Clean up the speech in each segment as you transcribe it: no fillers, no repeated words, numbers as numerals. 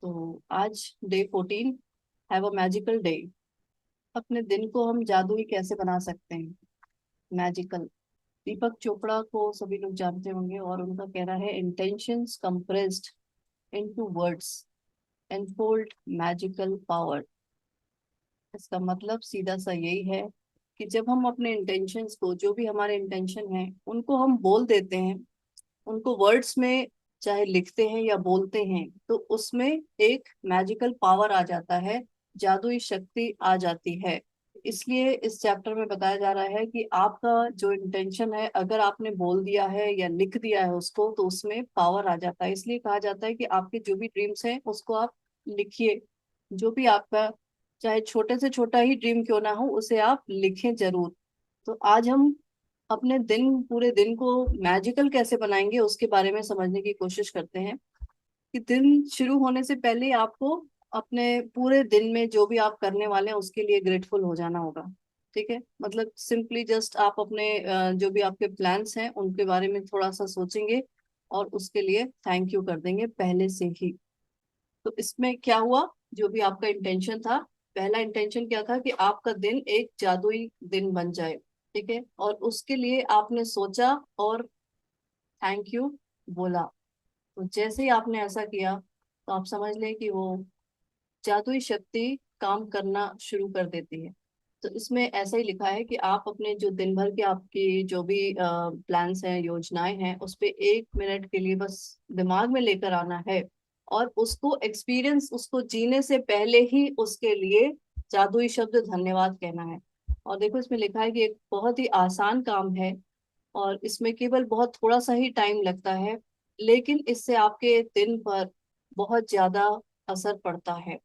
तो आज day 14, have a magical day. अपने दिन को हम जादुई कैसे बना सकते हैं? मैजिकल। दीपक चोपड़ा को सभी लोग जानते होंगे और उनका कहना है, intentions compressed into words enfold magical power. इसका मतलब सीधा सा यही है कि जब हम अपने इंटेंशंस को, जो भी हमारे इंटेंशन है, उनको हम बोल देते हैं, उनको वर्ड्स में चाहे लिखते हैं या बोलते हैं, तो उसमें एक मैजिकल पावर आ जाता है, जादुई शक्ति आ जाती है। इसलिए इस चैप्टर में बताया जा रहा है कि आपका जो इंटेंशन है, अगर आपने बोल दिया है या लिख दिया है उसको, तो उसमें पावर आ जाता है। इसलिए कहा जाता है कि आपके जो भी ड्रीम्स हैं उसको आप लिखिए। जो भी आपका, चाहे छोटे से छोटा ही ड्रीम क्यों ना हो, उसे आप लिखें जरूर। तो आज हम अपने दिन, पूरे दिन को मैजिकल कैसे बनाएंगे उसके बारे में समझने की कोशिश करते हैं। कि दिन शुरू होने से पहले आपको अपने पूरे दिन में जो भी आप करने वाले हैं उसके लिए ग्रेटफुल हो जाना होगा। ठीक है, मतलब सिंपली जस्ट आप अपने जो भी आपके प्लान्स हैं उनके बारे में थोड़ा सा सोचेंगे और उसके लिए थैंक यू कर देंगे पहले से ही। तो इसमें क्या हुआ, जो भी आपका इंटेंशन था, पहला इंटेंशन क्या था कि आपका दिन एक जादुई दिन बन जाए। ठीक है, और उसके लिए आपने सोचा और थैंक यू बोला। तो जैसे ही आपने ऐसा किया, तो आप समझ लें कि वो जादुई शक्ति काम करना शुरू कर देती है। तो इसमें ऐसा ही लिखा है कि आप अपने जो दिन भर के आपकी जो भी प्लान्स हैं, योजनाएं हैं, उस पे 1 मिनट के लिए बस दिमाग में लेकर आना है और उसको एक्सपीरियंस, उसको जीने से पहले ही उसके लिए जादुई शब्द धन्यवाद कहना है। और देखो, इसमें लिखा है कि एक बहुत ही आसान काम है और इसमें केवल बहुत थोड़ा सा ही टाइम लगता है, लेकिन इससे आपके दिन पर बहुत ज्यादा असर पड़ता है।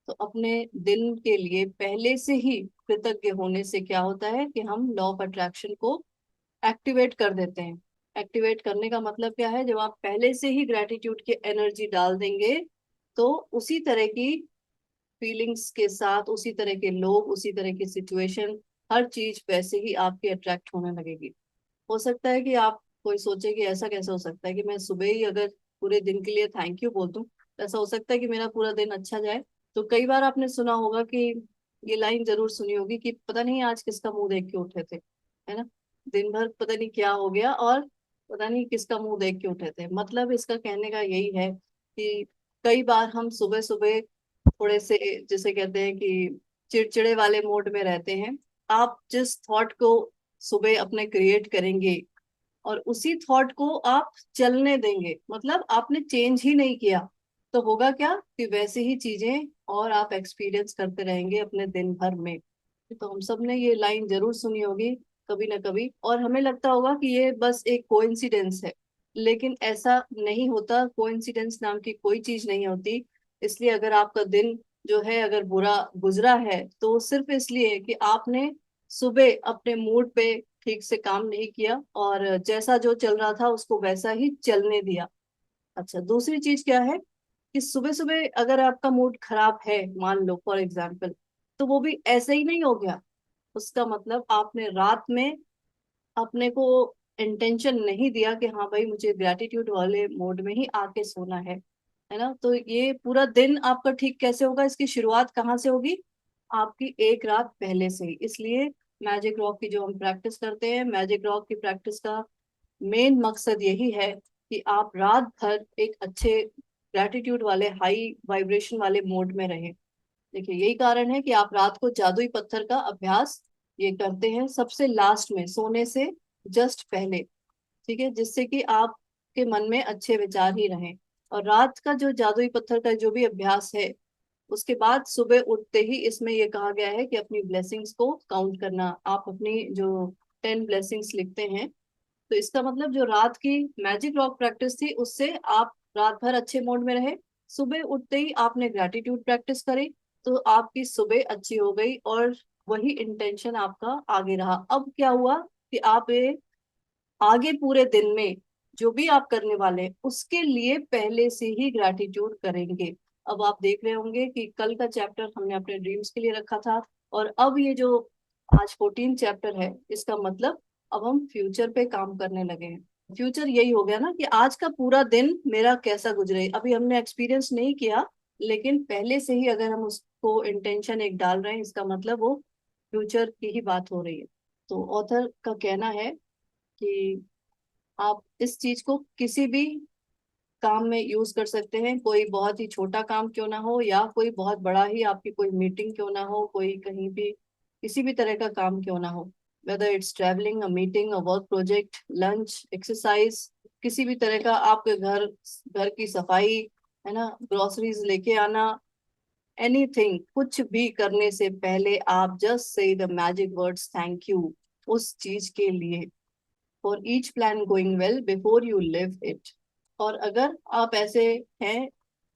तो अपने दिन के लिए पहले से ही कृतज्ञ होने से क्या होता है कि हम लॉ ऑफ अट्रैक्शन को एक्टिवेट कर देते हैं। एक्टिवेट करने का मतलब क्या है, जब आप पहले से ही ग्रेटिट्यूड की एनर्जी डाल देंगे, तो उसी तरह की फीलिंग्स के साथ, उसी तरह के लोग, उसी तरह की सिचुएशन, हर चीज वैसे ही आपके अट्रैक्ट होने लगेगी। हो सकता है कि आप कोई सोचे कि ऐसा कैसे हो सकता है कि मैं सुबह ही अगर पूरे दिन के लिए थैंक यू बोल दूं, तो ऐसा हो सकता है कि मेरा पूरा दिन अच्छा जाए। तो कई बार आपने सुना होगा कि, ये लाइन जरूर सुनी होगी कि पता नहीं आज किसका मुंह देख के उठे थे, है ना। दिन भर पता नहीं क्या हो गया और पता नहीं किसका मुंह देख के उठे थे। मतलब इसका कहने का यही है कि कई बार हम सुबह सुबह थोड़े से, जिसे कहते हैं कि चिड़चिड़े वाले मोड में रहते हैं। आप जिस थॉट को सुबह अपने क्रिएट करेंगे और उसी थॉट को आप चलने देंगे, मतलब आपने चेंज ही नहीं किया, तो होगा क्या कि वैसे ही चीजें और आप एक्सपीरियंस करते रहेंगे अपने दिन भर में। तो हम सब ने ये लाइन जरूर सुनी होगी कभी ना कभी, और हमें लगता होगा कि ये बस एक कोइंसिडेंस है, लेकिन ऐसा नहीं होता। कोइंसिडेंस नाम की कोई चीज नहीं होती। इसलिए अगर आपका दिन जो है अगर बुरा गुजरा है, तो सिर्फ इसलिए कि आपने सुबह अपने मूड पे ठीक से काम नहीं किया और जैसा जो चल रहा था उसको वैसा ही चलने दिया। अच्छा, दूसरी चीज क्या है कि सुबह सुबह अगर आपका मूड खराब है, मान लो फॉर एग्जाम्पल, तो वो भी ऐसे ही नहीं हो गया। उसका मतलब आपने रात में अपने को इंटेंशन नहीं दिया कि हाँ भाई, मुझे ग्रेटिट्यूड वाले मोड में ही आके सोना है ना। तो ये पूरा दिन आपका ठीक कैसे होगा, इसकी शुरुआत कहाँ से होगी? आपकी एक रात पहले से ही। इसलिए मैजिक रॉक की जो हम प्रैक्टिस करते हैं, मैजिक रॉक की प्रैक्टिस का मेन मकसद यही है कि आप रात भर एक अच्छे ग्रेटिट्यूड वाले, हाई वाइब्रेशन वाले मोड में रहें। देखिए, यही कारण है कि आप रात को जादुई पत्थर का अभ्यास ये करते हैं सबसे लास्ट में, सोने से जस्ट पहले। ठीक है, जिससे कि आपके मन में अच्छे विचार ही रहें। और रात का जो जादुई पत्थर का जो भी अभ्यास है, उसके बाद सुबह उठते ही इसमें ये कहा गया है कि अपनी ब्लेसिंग्स को काउंट करना। आप अपनी जो 10 ब्लेसिंग्स लिखते हैं, तो इसका मतलब जो रात की मैजिक रॉक प्रैक्टिस थी, उससे आप रात भर अच्छे मूड में रहे। सुबह उठते ही आपने ग्रेटिट्यूड प्रैक्टिस करी, तो आपकी सुबह अच्छी हो गई और वही इंटेंशन आपका आगे रहा। अब क्या हुआ कि आप ये आगे पूरे दिन में जो भी आप करने वाले हैं उसके लिए पहले से ही ग्रेटिट्यूड करेंगे। अब आप देख रहे होंगे कि कल का चैप्टर हमने अपने ड्रीम्स के लिए रखा था, और अब ये जो आज 14 चैप्टर है, इसका मतलब अब हम फ्यूचर पे काम करने लगे हैं। फ्यूचर यही हो गया ना कि आज का पूरा दिन मेरा कैसा गुजरे। अभी हमने एक्सपीरियंस नहीं किया, लेकिन पहले से ही अगर हम उसको इंटेंशन एक डाल रहे हैं, इसका मतलब वो फ्यूचर की ही बात हो रही है। तो ऑथर का कहना है कि आप इस चीज को किसी भी काम में यूज कर सकते हैं, कोई बहुत ही छोटा काम क्यों ना हो या कोई बहुत बड़ा ही, आपकी कोई मीटिंग क्यों ना हो, कोई कहीं भी किसी भी तरह का काम क्यों ना हो, whether it's travelling, a meeting, a work project, lunch, exercise, किसी भी तरह का, आपके घर घर की सफाई, है ना, ग्रोसरीज लेके आना, एनीथिंग, कुछ भी करने से पहले आप just say the magic words thank you उस चीज के लिए, for each plan going well before you live it. और अगर आप ऐसे हैं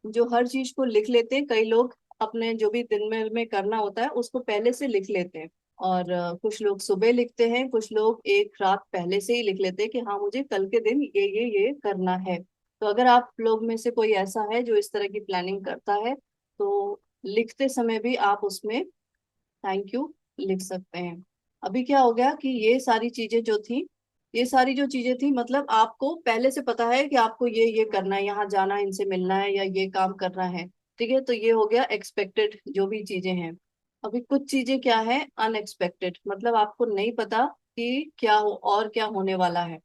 जो हर चीज को लिख लेते हैं, कई लोग अपने जो भी दिन में करना होता है उसको पहले से लिख लेते हैं, और कुछ लोग सुबह लिखते हैं, कुछ लोग एक रात पहले से ही लिख लेते हैं कि हाँ मुझे कल के दिन ये करना है। तो अगर आप लोग में से कोई ऐसा है जो इस तरह की प्लानिंग करता है, तो लिखते समय भी आप उसमें थैंक यू लिख सकते हैं। अभी क्या हो गया कि ये सारी चीजें जो थी, ये सारी जो चीजें थी, मतलब आपको पहले से पता है कि आपको ये करना है, यहाँ जाना है, इनसे मिलना है, या ये काम करना है। ठीक है, तो ये हो गया एक्सपेक्टेड जो भी चीजें हैं। अभी कुछ चीजें क्या है, अनएक्सपेक्टेड, मतलब आपको नहीं पता कि क्या हो और क्या होने वाला है,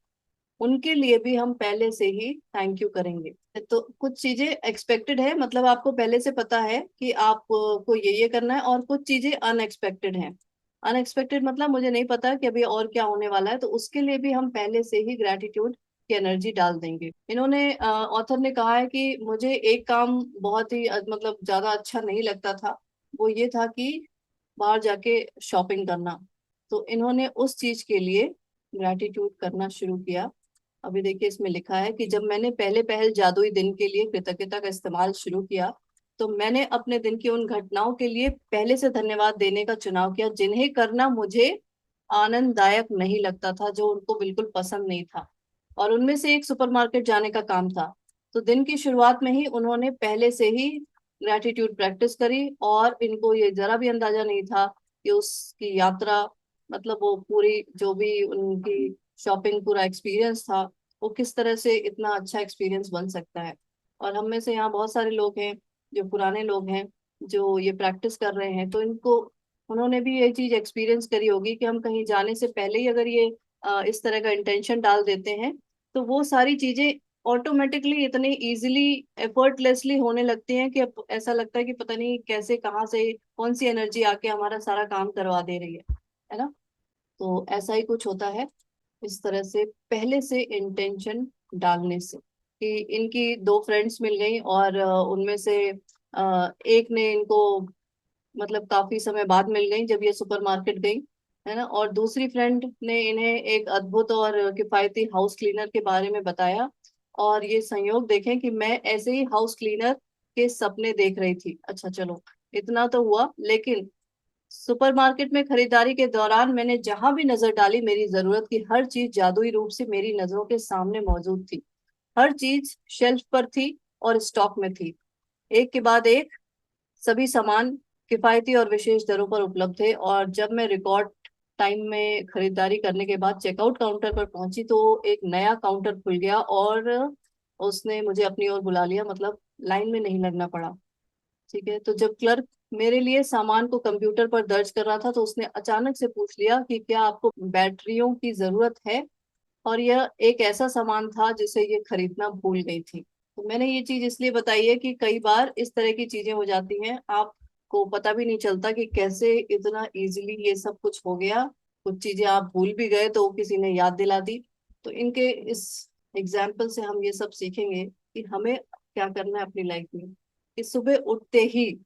उनके लिए भी हम पहले से ही थैंक यू करेंगे। तो कुछ चीजें एक्सपेक्टेड है, मतलब आपको पहले से पता है कि आपको ये करना है, और कुछ चीजें अनएक्सपेक्टेड हैं। अनएक्सपेक्टेड मतलब मुझे नहीं पता कि अभी और क्या होने वाला है, तो उसके लिए भी हम पहले से ही ग्रेटिट्यूड की एनर्जी डाल देंगे। इन्होंने ऑथर ने कहा है कि मुझे एक काम बहुत ही मतलब ज्यादा अच्छा नहीं लगता था, वो ये था कि बाहर जाके शॉपिंग करना। तो इन्होंने उस चीज के लिए ग्रेटिट्यूड करना शुरू किया। अभी देखिए इसमें लिखा है कि जब मैंने पहले पहल जादुई दिन के लिए कृतज्ञता का इस्तेमाल शुरू किया, तो मैंने अपने दिन की उन घटनाओं के लिए पहले से धन्यवाद देने का चुनाव किया जिन्हें करना मुझे आनंददायक नहीं लगता था, जो उनको बिल्कुल पसंद नहीं था। और उनमें से एक सुपरमार्केट जाने का काम था। तो दिन की शुरुआत में ही उन्होंने पहले से ही ग्रेटिट्यूड प्रैक्टिस करी, और इनको ये जरा भी अंदाजा नहीं था कि उसकी यात्रा, मतलब वो पूरी जो भी उनकी शॉपिंग पूरा एक्सपीरियंस था, वो किस तरह से इतना अच्छा एक्सपीरियंस बन सकता है। और हम में से यहाँ बहुत सारे लोग हैं जो पुराने लोग हैं, जो ये प्रैक्टिस कर रहे हैं, तो इनको, उन्होंने भी ये चीज एक्सपीरियंस करी होगी कि हम कहीं जाने से पहले ही अगर ये इस तरह का इंटेंशन डाल देते हैं, तो वो सारी चीजें ऑटोमेटिकली इतने इजीली, एफर्टलेसली होने लगती हैं कि अब ऐसा लगता है कि पता नहीं कैसे, कहाँ से कौन सी एनर्जी आके हमारा सारा काम करवा दे रही है ना। तो ऐसा ही कुछ होता है इस तरह से पहले से इंटेंशन डालने से। कि इनकी दो फ्रेंड्स मिल गई, और उनमें से एक ने इनको, मतलब काफी समय बाद मिल गई जब ये सुपरमार्केट गई, है ना, और दूसरी फ्रेंड ने इन्हें एक अद्भुत और किफायती हाउस क्लीनर के बारे में बताया। और ये संयोग देखें कि मैं ऐसे ही हाउस क्लीनर के सपने देख रही थी। अच्छा चलो, इतना तो हुआ, लेकिन सुपरमार्केट में खरीदारी के दौरान मैंने जहां भी नजर डाली, मेरी जरूरत की हर चीज जादुई रूप से मेरी नजरों के सामने मौजूद थी। हर चीज शेल्फ पर थी और स्टॉक में थी, एक के बाद एक सभी सामान किफायती और विशेष दरों पर उपलब्ध थे। और जब मैं रिकॉर्ड टाइम में खरीदारी करने के बाद चेकआउट काउंटर पर पहुंची, तो एक नया काउंटर खुल गया और उसने मुझे अपनी ओर बुला लिया, मतलब लाइन में नहीं लगना पड़ा। ठीक है, तो जब क्लर्क मेरे लिए सामान को कंप्यूटर पर दर्ज कर रहा था, तो उसने अचानक से पूछ लिया कि क्या आपको बैटरियों की जरूरत है। और यह एक ऐसा सामान था जिसे ये खरीदना भूल गई थी। तो मैंने ये चीज इसलिए बताई है कि कई बार इस तरह की चीजें हो जाती हैं, आपको पता भी नहीं चलता कि कैसे इतना इजीली ये सब कुछ हो गया। कुछ चीजें आप भूल भी गए तो किसी ने याद दिला दी। तो इनके इस एग्जाम्पल से हम ये सब सीखेंगे कि हमें क्या करना है अपनी लाइफ में, कि सुबह उठते ही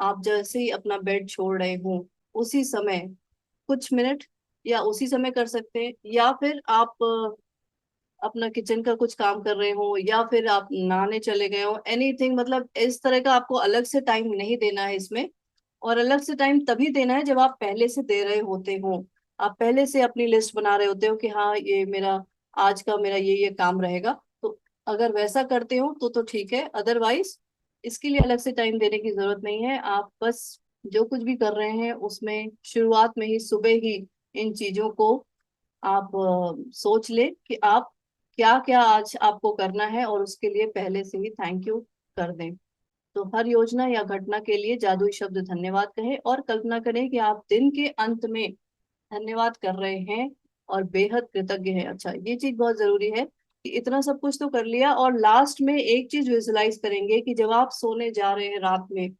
आप जैसे ही अपना बेड छोड़ रहे हो, उसी समय कुछ मिनट, या उसी समय कर सकते हैं, या फिर आप अपना किचन का कुछ काम कर रहे हो, या फिर आप नहाने चले गए हो, एनीथिंग, मतलब इस तरह का आपको अलग से टाइम नहीं देना है इसमें। और अलग से टाइम तभी देना है जब आप पहले से दे रहे होते हो, आप पहले से अपनी लिस्ट बना रहे होते हो कि हाँ ये मेरा आज का मेरा ये काम रहेगा। तो अगर वैसा करते हो तो ठीक है, अदरवाइज इसके लिए अलग से टाइम देने की जरूरत नहीं है। आप बस जो कुछ भी कर रहे हैं उसमें शुरुआत में ही, सुबह ही इन चीजों को आप सोच ले कि आप क्या क्या आज आपको करना है, और उसके लिए पहले से ही थैंक यू कर दें। तो हर योजना या घटना के लिए जादुई शब्द धन्यवाद कहें और कल्पना करें कि आप दिन के अंत में धन्यवाद कर रहे हैं और बेहद कृतज्ञ हैं। अच्छा, ये चीज बहुत जरूरी है कि इतना सब कुछ तो कर लिया और लास्ट में एक चीज विजुलाइज करेंगे कि जब आप सोने जा रहे हैं रात में,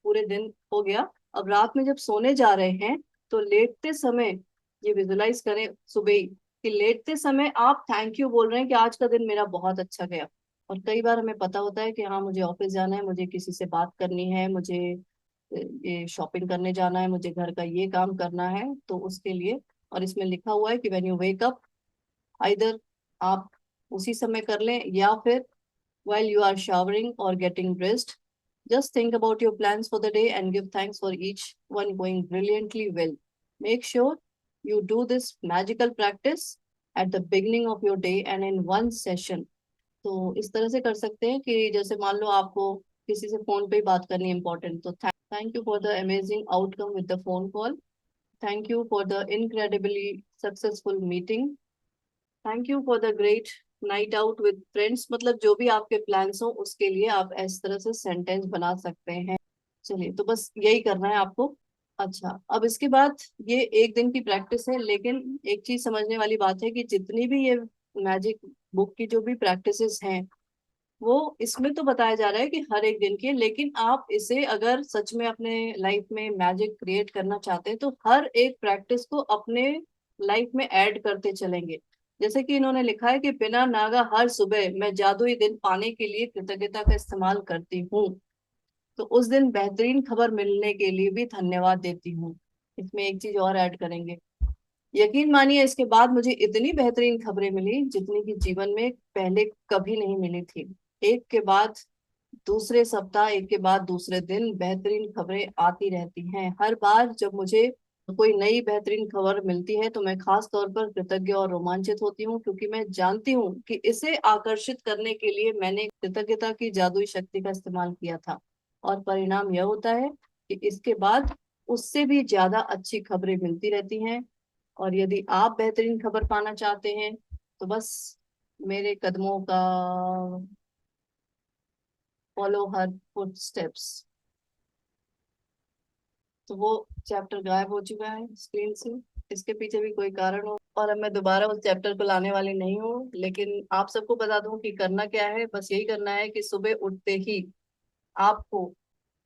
पूरे दिन हो गया, अब रात में जब सोने जा रहे हैं तो लेटते समय ये विजुलाइज करें सुबह ही कि लेटते समय आप थैंक यू बोल रहे हैं कि आज का दिन मेरा बहुत अच्छा गया। और कई बार हमें पता होता है कि हाँ मुझे ऑफिस जाना है, मुझे किसी से बात करनी है, मुझे ये शॉपिंग करने जाना है, मुझे घर का ये काम करना है, तो उसके लिए। और इसमें लिखा हुआ है कि when you wake up, either आप उसी समय कर लें या फिर while you are showering or getting dressed, just think about your plans for the day and give thanks for each one going brilliantly well. Make sure you do this magical practice at the beginning of your day and in one session. तो इस तरह से कर सकते हैं कि जैसे मान लो आपको किसी से फोन पे ही बात करनी है इंपॉर्टेंट, तो thank you for the amazing outcome with the phone call, thank you for the incredibly successful meeting, thank you for the great night out with friends. मतलब जो भी आपके प्लान्स हो उसके लिए आप इस तरह से सेंटेंस बना सकते हैं। चलिए, तो बस यही करना है आपको। अच्छा, अब इसके बाद ये एक दिन की प्रैक्टिस है, लेकिन एक चीज समझने वाली बात है कि जितनी भी ये मैजिक बुक की जो भी प्रैक्टिसेस हैं वो इसमें तो बताया जा रहा है कि हर एक दिन की है, लेकिन आप इसे अगर सच में अपने लाइफ में मैजिक क्रिएट करना चाहते हैं तो हर एक प्रैक्टिस को अपने लाइफ में ऐड करते चलेंगे। जैसे कि इन्होंने लिखा है कि बिना नागा हर सुबह मैं जादुई दिन पाने के लिए कृतज्ञता का इस्तेमाल करती हूँ, तो उस दिन बेहतरीन खबर मिलने के लिए भी धन्यवाद देती हूँ। इसमें एक चीज और ऐड करेंगे, यकीन मानिए इसके बाद मुझे इतनी बेहतरीन खबरें मिली जितनी कि जीवन में पहले कभी नहीं मिली थी। एक के बाद दूसरे सप्ताह, एक के बाद दूसरे दिन बेहतरीन खबरें आती रहती हैं। हर बार जब मुझे कोई नई बेहतरीन खबर मिलती है तो मैं खास तौर पर कृतज्ञ और रोमांचित होती हूँ, क्योंकि मैं जानती हूँ कि इसे आकर्षित करने के लिए मैंने कृतज्ञता की जादुई शक्ति का इस्तेमाल किया था। और परिणाम यह होता है कि इसके बाद उससे भी ज्यादा अच्छी खबरें मिलती रहती हैं। और यदि आप बेहतरीन खबर पाना चाहते हैं तो बस मेरे कदमों का फॉलो हर फुट स्टेप्स। तो वो चैप्टर गायब हो चुका है स्क्रीन से, इसके पीछे भी कोई कारण हो और अब मैं दोबारा उस चैप्टर को लाने वाली नहीं हूँ। लेकिन आप सबको बता दूं कि करना क्या है, बस यही करना है कि सुबह उठते ही आपको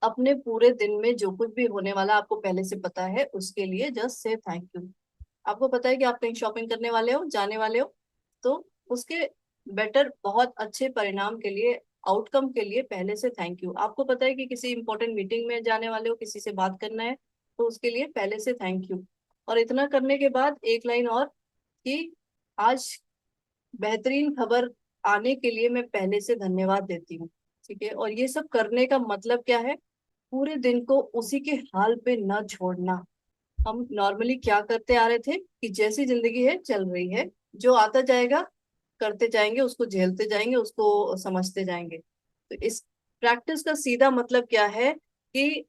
अपने पूरे दिन में जो कुछ भी होने वाला आपको पहले से पता है उसके लिए जस्ट से थैंक यू। आपको पता है कि आप कहीं शॉपिंग करने वाले हो, जाने वाले हो, तो उसके बेटर बहुत अच्छे परिणाम के लिए, आउटकम के लिए पहले से थैंक यू। आपको पता है कि किसी इंपॉर्टेंट मीटिंग में जाने वाले हो, किसी से बात करना है, तो उसके लिए पहले से थैंक यू। और इतना करने के बाद एक लाइन और कि आज बेहतरीन खबर आने के लिए मैं पहले से धन्यवाद देती हूँ। ठीक है, और ये सब करने का मतलब क्या है, पूरे दिन को उसी के हाल पे न छोड़ना। हम नॉर्मली क्या करते आ रहे थे कि जैसी जिंदगी है चल रही है, जो आता जाएगा करते जाएंगे, उसको झेलते जाएंगे, उसको समझते जाएंगे। तो इस प्रैक्टिस का सीधा मतलब क्या है कि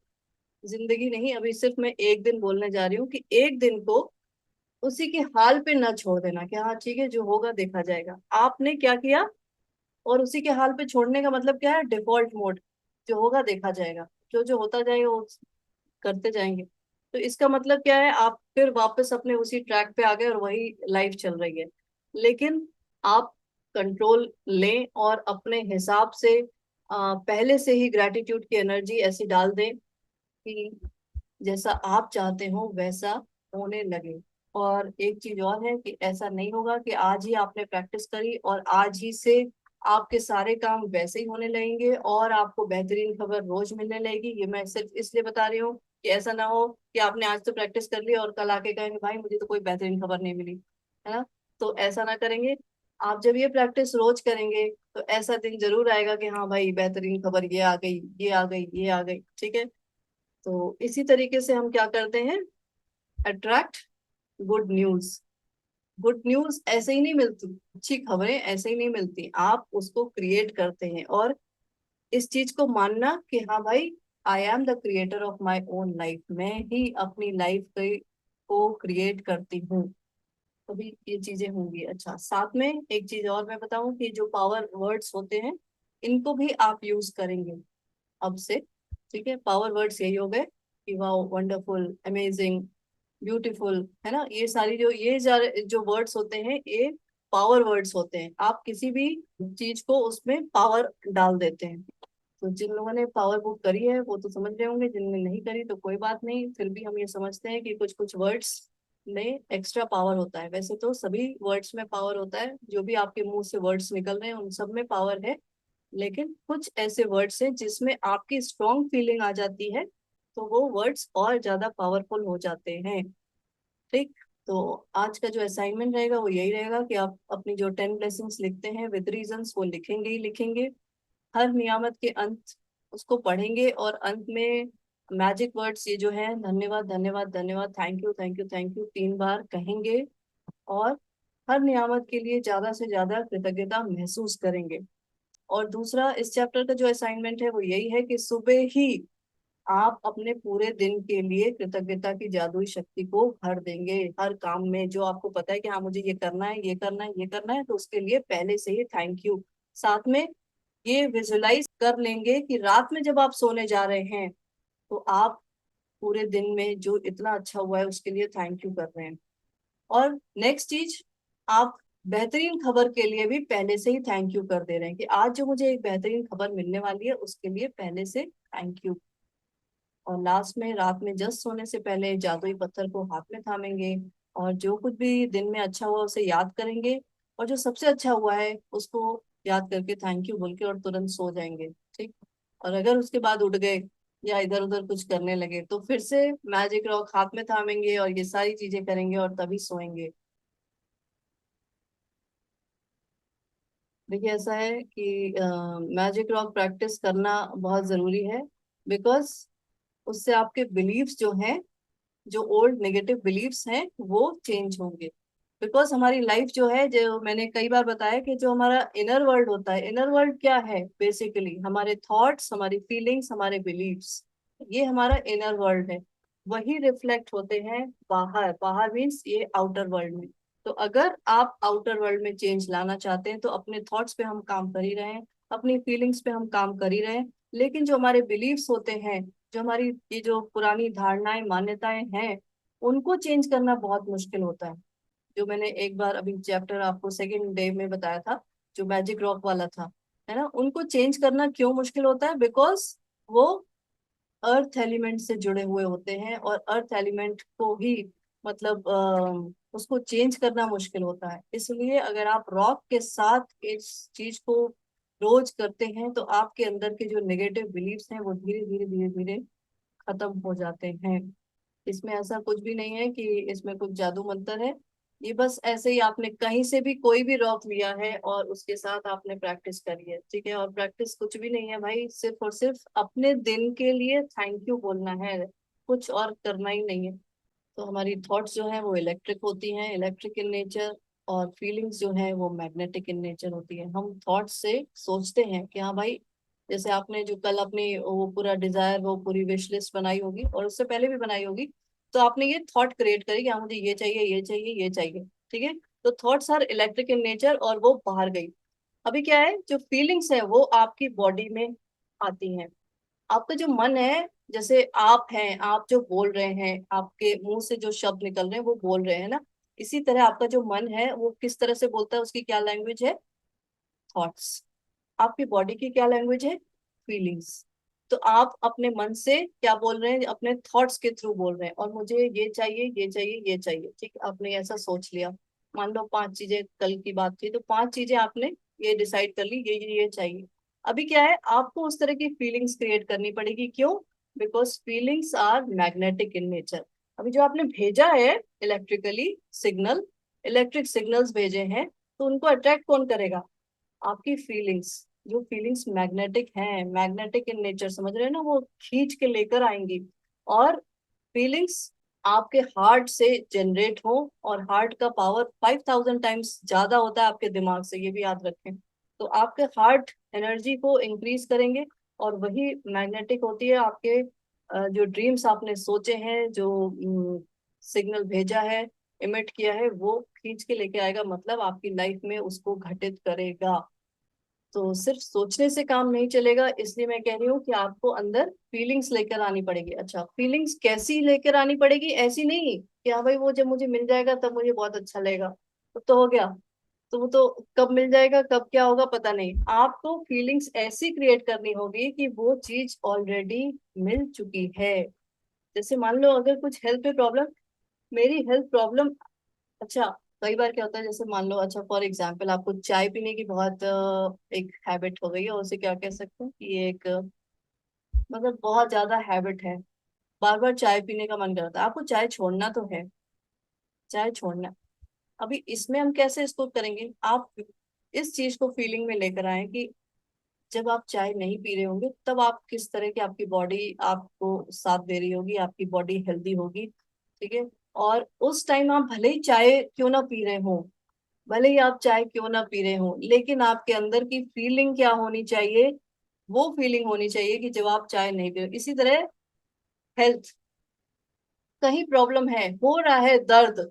जिंदगी नहीं, अभी सिर्फ मैं एक दिन बोलने जा रही हूँ कि एक दिन को उसी के हाल पे ना छोड़ देना कि हाँ ठीक है जो होगा देखा जाएगा, आपने क्या किया। और उसी के हाल पे छोड़ने का मतलब क्या है, डिफॉल्ट मोड, जो होगा देखा जाएगा, जो जो होता जाएगा वो करते जाएंगे। तो इसका मतलब क्या है, आप फिर वापस अपने उसी ट्रैक पे आ गए और वही लाइफ चल रही है। लेकिन आप कंट्रोल लें और अपने हिसाब से पहले से ही ग्रैटिट्यूड की एनर्जी ऐसी डाल दें कि जैसा आप चाहते हो वैसा होने लगे। और एक चीज और है कि ऐसा नहीं होगा कि आज ही आपने प्रैक्टिस करी और आज ही से आपके सारे काम वैसे ही होने लगेंगे और आपको बेहतरीन खबर रोज मिलने लगेगी। ये मैं सिर्फ इसलिए बता रही हूँ कि ऐसा ना हो कि आपने आज तो प्रैक्टिस कर ली और कल आके कहेंगे भाई मुझे तो कोई बेहतरीन खबर नहीं मिली, है ना। तो ऐसा ना करेंगे। आप जब ये प्रैक्टिस रोज करेंगे तो ऐसा दिन जरूर आएगा कि हाँ भाई बेहतरीन खबर ये आ गई, ये आ गई, ये आ गई। ठीक है, तो इसी तरीके से हम क्या करते हैं, attract good news. Good news ऐसे ही नहीं मिलती, अच्छी खबरें ऐसे ही नहीं मिलती, आप उसको क्रिएट करते हैं। और इस चीज को मानना कि हाँ भाई I am the creator of my own life, मैं ही अपनी लाइफ को क्रिएट करती हूँ। तभी ये चीजें होंगी। अच्छा, साथ में एक चीज और मैं बताऊं कि जो पावर वर्ड्स होते हैं इनको भी आप यूज करेंगे। अब से। ठीक है, पावर वर्ड्स यही हो गए कि वाओ, वंडरफुल, अमेजिंग, ब्यूटीफुल, है ना। ये सारी जो वर्ड्स होते हैं ये पावर वर्ड्स होते हैं। आप किसी भी चीज को उसमें पावर डाल देते हैं। तो जिन लोगों ने पावर बुक करी है वो तो समझ रहे होंगे, जिनने नहीं करी तो कोई बात नहीं, फिर भी हम ये समझते हैं कि कुछ कुछ वर्ड्स में एक्स्ट्रा पावर होता है। वैसे तो सभी वर्ड्स में पावर होता है, जो भी आपके मुंह से वर्ड्स निकल रहे हैं उन सब में पावर है। लेकिन कुछ ऐसे वर्ड्स हैं जिसमें आपकी स्ट्रॉन्ग फीलिंग आ जाती है, तो वो वर्ड्स और ज्यादा पावरफुल हो जाते हैं। ठीक। तो आज का जो असाइनमेंट रहेगा वो यही रहेगा कि आप अपनी जो 10 ब्लेसिंग्स लिखते हैं विद रीजंस वो लिखेंगे ही लिखेंगे। हर नियामत के अंत उसको पढ़ेंगे और अंत में मैजिक वर्ड्स ये जो है, धन्यवाद धन्यवाद धन्यवाद, thank you thank you thank you, 3 बार कहेंगे। और हर नियामत के लिए ज्यादा से ज्यादा कृतज्ञता महसूस करेंगे। और दूसरा इस चैप्टर का जो असाइनमेंट है वो यही है कि सुबह ही आप अपने पूरे दिन के लिए कृतज्ञता की जादुई शक्ति को भर देंगे। हर काम में जो आपको पता है कि हाँ मुझे ये करना है, ये करना है, ये करना है, तो उसके लिए पहले से ही थैंक यू। साथ में ये विजुलाइज कर लेंगे कि रात में जब आप सोने जा रहे हैं तो आप पूरे दिन में जो इतना अच्छा हुआ है उसके लिए थैंक यू कर रहे हैं। और नेक्स्ट चीज, आप बेहतरीन खबर के लिए भी पहले से ही थैंक यू कर दे रहे हैं कि आज जो मुझे एक बेहतरीन खबर मिलने वाली है उसके लिए पहले से थैंक यू। और लास्ट में रात में जस्ट सोने से पहले जादुई पत्थर को हाथ में थामेंगे और जो कुछ भी दिन में अच्छा हुआ उसे याद करेंगे, और जो सबसे अच्छा हुआ है उसको याद करके थैंक यू बोल के और तुरंत सो जाएंगे। ठीक। और अगर उसके बाद उठ गए या इधर उधर कुछ करने लगे तो फिर से मैजिक रॉक हाथ में थामेंगे और ये सारी चीजें करेंगे और तभी सोएंगे। देखिए ऐसा है कि मैजिक रॉक प्रैक्टिस करना बहुत जरूरी है, बिकॉज उससे आपके बिलीव्स जो हैं, जो ओल्ड नेगेटिव बिलीव्स हैं वो चेंज होंगे। बिकॉज हमारी लाइफ जो है, जो मैंने कई बार बताया कि जो हमारा इनर वर्ल्ड होता है, इनर वर्ल्ड क्या है, बेसिकली हमारे थॉट्स, हमारी फीलिंग्स, हमारे बिलीव्स, ये हमारा इनर वर्ल्ड है। वही रिफ्लेक्ट होते हैं बाहर, बाहर मीन्स ये आउटर वर्ल्ड में। तो अगर आप आउटर वर्ल्ड में चेंज लाना चाहते हैं तो अपने थॉट्स पे हम काम कर ही रहे हैं, अपनी फीलिंग्स पे हम काम कर ही रहे हैं, लेकिन जो हमारे बिलीव्स होते हैं, जो हमारी ये जो पुरानी धारणाएं मान्यताएं हैं, उनको चेंज करना बहुत मुश्किल होता है। जो मैंने एक बार अभी चैप्टर आपको सेकंड डे में बताया था, जो मैजिक रॉक वाला था, है ना, उनको चेंज करना क्यों मुश्किल होता है? बिकॉज वो अर्थ एलिमेंट से जुड़े हुए होते हैं और अर्थ एलिमेंट को ही मतलब उसको चेंज करना मुश्किल होता है। इसलिए अगर आप रॉक के साथ इस चीज को रोज करते हैं तो आपके अंदर के जो नेगेटिव बिलीफ्स हैं वो धीरे धीरे धीरे धीरे खत्म हो जाते हैं। इसमें ऐसा कुछ भी नहीं है कि इसमें कुछ जादू मंतर है। ये बस ऐसे ही आपने कहीं से भी कोई भी रॉक लिया है और उसके साथ आपने प्रैक्टिस करी है, ठीक है। और प्रैक्टिस कुछ भी नहीं है भाई, सिर्फ और सिर्फ अपने दिन के लिए थैंक यू बोलना है, कुछ और करना ही नहीं है। तो हमारी थॉट्स जो है वो इलेक्ट्रिक होती हैं, इलेक्ट्रिक इन नेचर, और फीलिंग्स जो है वो मैग्नेटिक इन नेचर होती है। हम थॉट्स से सोचते हैं कि हाँ भाई, जैसे आपने जो कल अपनी वो पूरा डिजायर, वो पूरी विश लिस्ट बनाई होगी और उससे पहले भी बनाई होगी, तो आपने ये थॉट क्रिएट करी कि हाँ मुझे ये चाहिए, ये चाहिए, ये चाहिए। ठीक है। तो thoughts are electric in nature और वो बाहर गई। अभी क्या है, जो फीलिंग्स है वो आपकी बॉडी में आती हैं। आपका जो मन है, जैसे आप हैं, आप जो बोल रहे हैं, आपके मुंह से जो शब्द निकल रहे हैं वो बोल रहे हैं ना, इसी तरह आपका जो मन है वो किस तरह से बोलता है, उसकी क्या लैंग्वेज है? थॉट्स। आपकी बॉडी की क्या लैंग्वेज है? फीलिंग्स। तो आप अपने मन से क्या बोल रहे हैं? अपने थॉट्स के थ्रू बोल रहे हैं, और मुझे ये चाहिए, ये चाहिए, ये चाहिए। ठीक, आपने ऐसा सोच लिया। मान लो 5 चीजें कल की बात थी, तो 5 चीजें आपने ये डिसाइड कर ली, ये चाहिए। अभी क्या है, आपको उस तरह की फीलिंग्स क्रिएट करनी पड़ेगी। क्यों? Because feelings are magnetic in nature. अभी जो आपने भेजा है इलेक्ट्रिकली सिग्नल, इलेक्ट्रिक सिग्नल्स भेजे हैं, तो उनको अट्रैक्ट कौन करेगा? आपकी फीलिंग्स। जो फीलिंग्स मैग्नेटिक हैं, मैग्नेटिक इन नेचर, समझ रहे हैं ना, वो खींच के लेकर आएंगी। और फीलिंग्स आपके हार्ट से जनरेट हो, और हार्ट का पावर 5000 टाइम्स ज्यादा होता है आपके दिमाग से, ये भी याद रखें। तो आपके हार्ट एनर्जी को इंक्रीज करेंगे, और वही मैग्नेटिक होती है। आपके जो ड्रीम्स आपने सोचे हैं, जो सिग्नल भेजा है, इमिट किया है, वो खींच के लेके आएगा, मतलब आपकी लाइफ में उसको घटित करेगा। तो सिर्फ सोचने से काम नहीं चलेगा, इसलिए मैं कह रही हूँ कि आपको अंदर फीलिंग्स लेकर आनी पड़ेगी। अच्छा, फीलिंग्स कैसी लेकर आनी पड़ेगी? ऐसी नहीं कि हाँ भाई वो जब मुझे मिल जाएगा तब मुझे बहुत अच्छा लगेगा, तो हो गया। तो वो तो कब मिल जाएगा कब क्या होगा पता नहीं। आपको फीलिंग्स ऐसी क्रिएट करनी होगी कि वो चीज ऑलरेडी मिल चुकी है। जैसे मान लो अगर कुछ हेल्थ पे प्रॉब्लम, मेरी हेल्थ प्रॉब्लम, अच्छा, कई बार क्या होता है, जैसे मान लो, अच्छा फॉर एग्जांपल आपको चाय पीने की बहुत एक हैबिट हो गई है, और उसे क्या कह सकते हैं कि ये एक मतलब बहुत ज्यादा हैबिट है, बार बार चाय पीने का मन करता है, आपको चाय छोड़ना तो है, चाय छोड़ना। अभी इसमें हम कैसे इसको करेंगे? आप इस चीज को फीलिंग में लेकर आए कि जब आप चाय नहीं पी रहे होंगे तब आप किस तरह की आपकी बॉडी आपको साथ दे रही होगी, आपकी बॉडी हेल्दी होगी, ठीक है। और उस टाइम आप भले ही चाय क्यों ना पी रहे हो, भले ही आप चाय क्यों ना पी रहे हो, लेकिन आपके अंदर की फीलिंग क्या होनी चाहिए? वो फीलिंग होनी चाहिए कि जब आप चाय नहीं पी रहे। इसी तरह हेल्थ, कहीं प्रॉब्लम है, हो रहा है दर्द,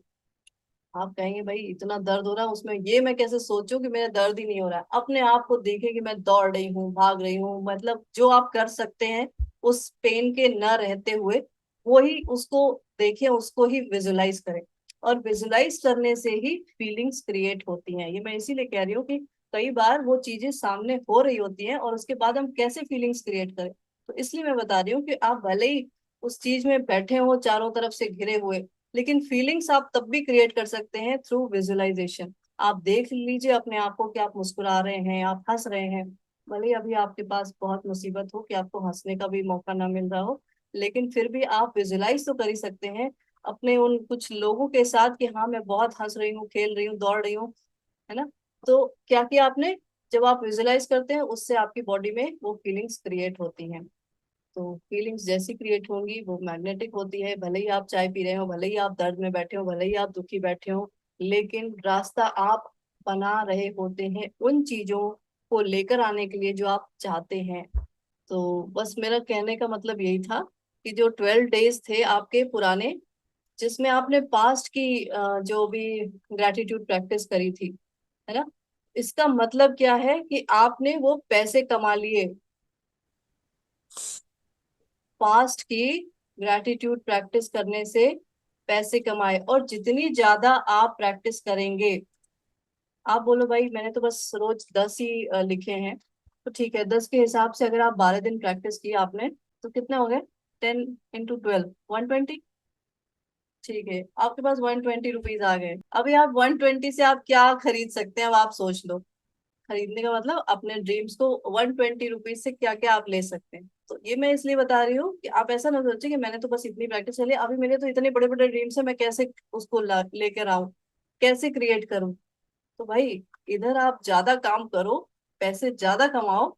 आप कहेंगे भाई इतना दर्द हो रहा है, उसमें ये मैं कैसे सोचूं कि मेरा दर्द ही नहीं हो रहा है? अपने आप को देखें कि मैं दौड़ रही हूँ, भाग रही हूँ, मतलब जो आप कर सकते हैं उस पेन के न रहते हुए, वो ही उसको देखें, उसको ही विजुलाइज करें। और विजुलाइज करने से ही फीलिंग्स क्रिएट होती हैं। ये मैं इसीलिए कह रही हूँ कि कई बार वो चीजें सामने हो रही होती हैं और उसके बाद हम कैसे फीलिंग्स क्रिएट करें। तो इसलिए मैं बता रही हूँ कि आप भले ही उस चीज में बैठे हो चारों तरफ से घिरे हुए, लेकिन फीलिंग्स आप तब भी क्रिएट कर सकते हैं थ्रू विजुअलाइजेशन। आप देख लीजिए अपने आप को कि आप मुस्कुरा रहे हैं, आप हंस रहे हैं, भले ही अभी आपके पास बहुत मुसीबत हो कि आपको हंसने का भी मौका ना मिल रहा हो, लेकिन फिर भी आप विजुअलाइज तो कर ही सकते हैं अपने उन कुछ लोगों के साथ कि हाँ मैं बहुत हंस रही हूँ, खेल रही हूँ, दौड़ रही हूँ, है ना। तो क्या किया आपने? जब आप विजुअलाइज करते हैं उससे आपकी बॉडी में वो फीलिंग्स क्रिएट होती हैं। तो फीलिंग्स जैसी क्रिएट होंगी वो मैग्नेटिक होती है। भले ही आप चाय पी रहे हो, भले ही आप दर्द में बैठे हो, भले ही आप दुखी बैठे हो, लेकिन रास्ता आप बना रहे होते हैं उन चीजों को लेकर आने के लिए जो आप चाहते हैं। तो बस मेरा कहने का मतलब यही था कि जो 12 डेज थे आपके पुराने, जिसमें आपने पास्ट की जो भी ग्रेटिट्यूड प्रैक्टिस करी थी, है ना, इसका मतलब क्या है कि आपने वो पैसे कमा लिए। पास्ट की ग्रैटिट्यूड प्रैक्टिस करने से पैसे कमाए, और जितनी ज्यादा आप प्रैक्टिस करेंगे, आप बोलो भाई मैंने तो बस रोज 10 ही लिखे हैं, तो ठीक है, 10 के हिसाब से अगर आप 12 दिन प्रैक्टिस किया आपने, तो कितने हो गए? 10 × 12, 120। ठीक है, आपके पास 120 रुपीज आ गए। अभी आप 120 से आप क्या खरीद सकते हैं, अब आप सोच लो। खरीदने का मतलब अपने ड्रीम्स को 120 रुपीज से क्या क्या आप ले सकते हैं। तो ये मैं इसलिए बता रही हूँ कि आप ऐसा ना सोचें कि मैंने तो बस इतनी प्रैक्टिस कर ली, अभी मेरे तो इतने बड़े बड़े ड्रीम्स है, मैं कैसे उसको लेकर आऊं, कैसे क्रिएट करूं। तो भाई इधर आप ज्यादा काम करो, पैसे ज्यादा कमाओ,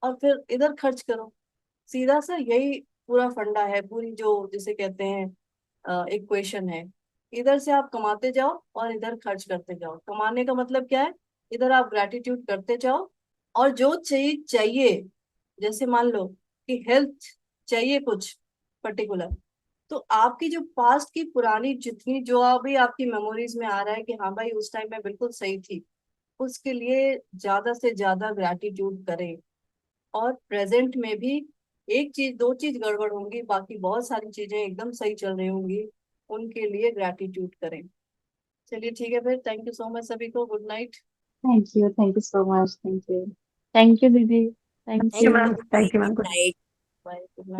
और फिर इधर खर्च करो। सीधा सा यही पूरा फंडा है, पूरी जो जिसे कहते हैं इक्वेशन है। इधर से आप कमाते जाओ और इधर खर्च करते जाओ। कमाने का मतलब क्या है? इधर आप ग्रेटिट्यूड करते जाओ, और जो चीज चाहिए, जैसे मान लो कि हेल्थ चाहिए कुछ पर्टिकुलर, तो आपकी जो पास्ट की पुरानी जितनी जो अभी आपकी मेमोरीज में आ रहा है कि हाँ भाई उस टाइम मैं बिल्कुल सही थी, उसके लिए ज्यादा से ज्यादा ग्रेटिट्यूड करें। और प्रेजेंट में भी एक चीज दो चीज गड़बड़ होंगी, बाकी बहुत सारी चीजें एकदम सही चल रही होंगी, उनके लिए ग्रेटिट्यूड करें। चलिए ठीक है, फिर थैंक यू सो मच सभी को, good night. Thank you so much, thank you. Thank you दीदी, thank thank you you. Ma'am, bye, thank you good ma'am. Night. Bye, good night.